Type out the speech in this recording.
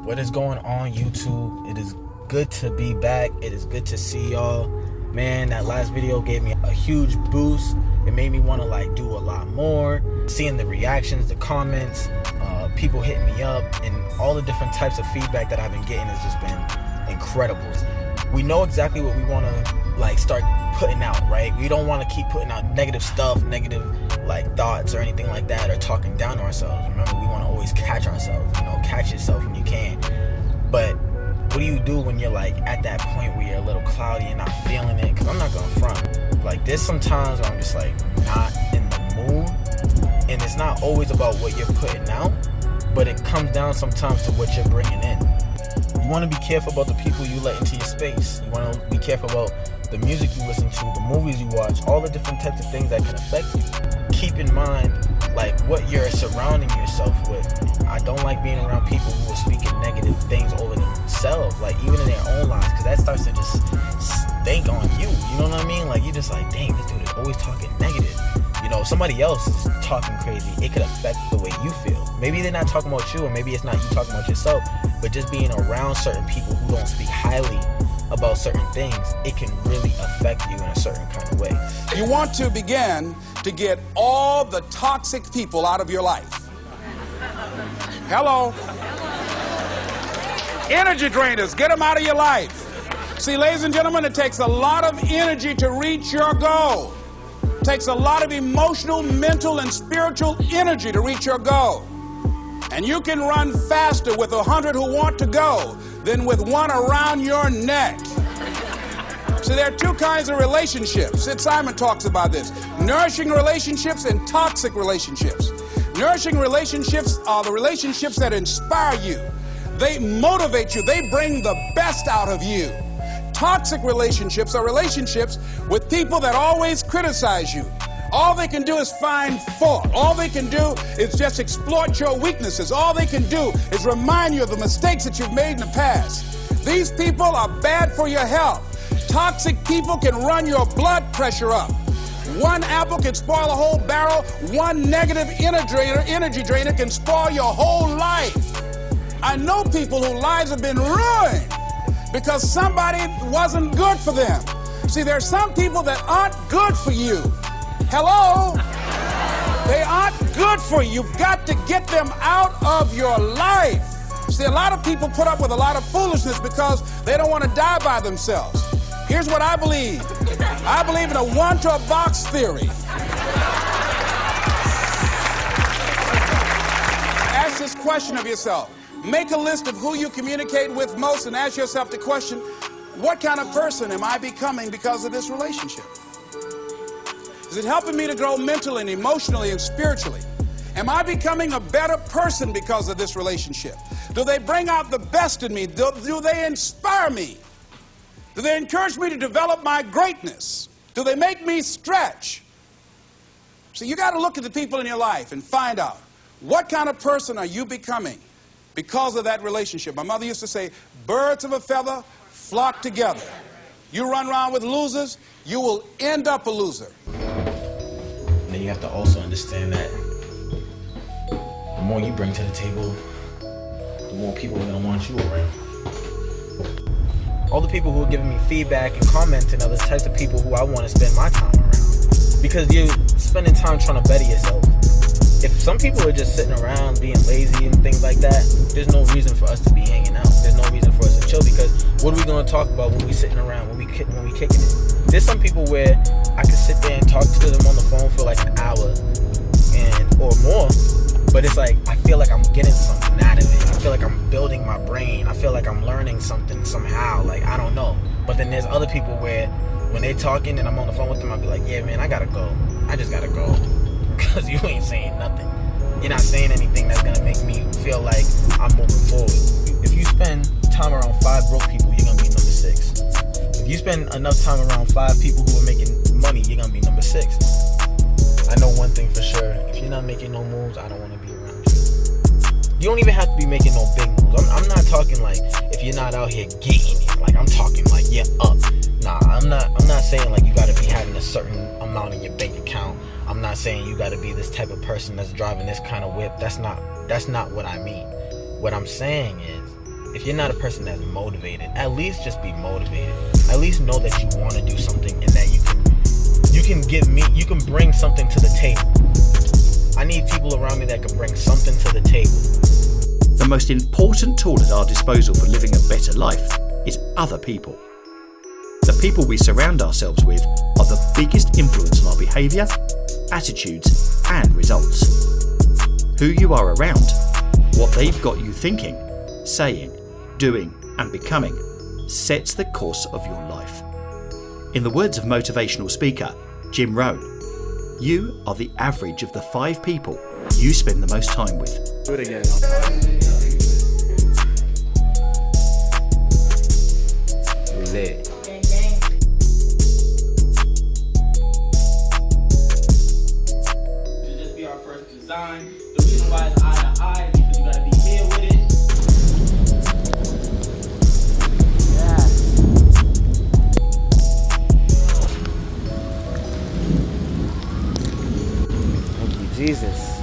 What is going on, YouTube? It is good to be back. It is good to see y'all. Man, that last video gave me a huge boost. It made me want to do a lot more. Seeing the reactions, the comments, people hitting me up, and all the different types of feedback that I've been getting has just been incredible. We know exactly what we want to start putting out, right? We don't want to keep putting out negative stuff, negative thoughts or anything like that, or talking down to ourselves. Remember, we want to always catch ourselves. Catch yourself when you can. But what do you do when you're at that point where you're a little cloudy and not feeling it? Because I'm not gonna front. There's some times where I'm just not in the mood, and it's not always about what you're putting out, but it comes down sometimes to what you're bringing in. You want to be careful about the people you let into your space. You want to be careful about the music you listen to, the movies you watch, all the different types of things that can affect you. Keep in mind what you're surrounding yourself with. I don't like being around people who are speaking negative things over themselves, even in their own lives, because that starts to just stink on you. You know what I mean? You're just dang, this dude is always talking negative. Somebody else is talking crazy. It could affect the way you feel. Maybe they're not talking about you, or maybe it's not you talking about yourself, but just being around certain people who don't speak highly about certain things, it can really affect you in a certain kind of way. You want to begin to get all the toxic people out of your life. Hello? Energy drainers, get them out of your life. See, ladies and gentlemen, it takes a lot of energy to reach your goal. It takes a lot of emotional, mental, and spiritual energy to reach your goal. And you can run faster with 100 who want to go than with one around your neck. So there are two kinds of relationships. Sid Simon talks about this. Nourishing relationships and toxic relationships. Nourishing relationships are the relationships that inspire you. They motivate you. They bring the best out of you. Toxic relationships are relationships with people that always criticize you. All they can do is find fault. All they can do is just exploit your weaknesses. All they can do is remind you of the mistakes that you've made in the past. These people are bad for your health. Toxic people can run your blood pressure up. One apple can spoil a whole barrel. One negative energy drainer can spoil your whole life. I know people whose lives have been ruined because somebody wasn't good for them. See, there are some people that aren't good for you. Hello? They aren't good for you. You've got to get them out of your life. See, a lot of people put up with a lot of foolishness because they don't want to die by themselves. Here's what I believe. I believe in a one-to-a-box theory. Ask this question of yourself. Make a list of who you communicate with most and ask yourself the question, what kind of person am I becoming because of this relationship? Is it helping me to grow mentally and emotionally and spiritually? Am I becoming a better person because of this relationship? Do they bring out the best in me? Do they inspire me? Do they encourage me to develop my greatness? Do they make me stretch? So you got to look at the people in your life and find out what kind of person are you becoming because of that relationship. My mother used to say, birds of a feather flock together. You run around with losers, you will end up a loser. And then you have to also understand that the more you bring to the table, the more people are going to want you around. All the people who are giving me feedback and commenting are the types of people who I want to spend my time around. Because you're spending time trying to better yourself. If some people are just sitting around being lazy and things like that, there's no reason for us to be hanging out. There's no reason for us to chill, because what are we going to talk about when we sitting around, when we kicking it? There's some people where I can sit there and talk to them on the phone for an hour or more, but it's I feel like I'm getting something out of it. I feel like I'm building my brain. I feel like I'm learning something somehow. I don't know. But then there's other people where when they're talking and I'm on the phone with them, I'll be like, yeah, man, I gotta go. I just gotta go. Because you ain't saying nothing. You're not saying anything that's gonna make me feel like I'm moving forward. If you spend time around 5 broke people, you're gonna be number 6. If you spend enough time around 5 people who are making money, you're gonna be number 6. I know one thing for sure. If you're not making no moves, I don't want to be around you. You don't even have to be making no big moves. I'm not talking if you're not out here getting it. I'm talking you're up. Nah, I'm not saying you gotta be having a certain amount in your bank account. I'm not saying you gotta be this type of person that's driving this kind of whip. That's not what I mean. What I'm saying is, if you're not a person that's motivated, at least just be motivated. At least know that you want to do something and that you can bring something to the table. I need people around me that can bring something to the table. The most important tool at our disposal for living a better life is other people. The people we surround ourselves with are the biggest influence on our behaviour, attitudes and results. Who you are around, what they've got you thinking, saying, doing and becoming sets the course of your life. In the words of motivational speaker Jim Rohn, you are the average of the 5 people you spend the most time with. Do it again. We lit. Just be our first design. The reason why it's eye to eye is because you gotta be here with it. Thank you, Jesus.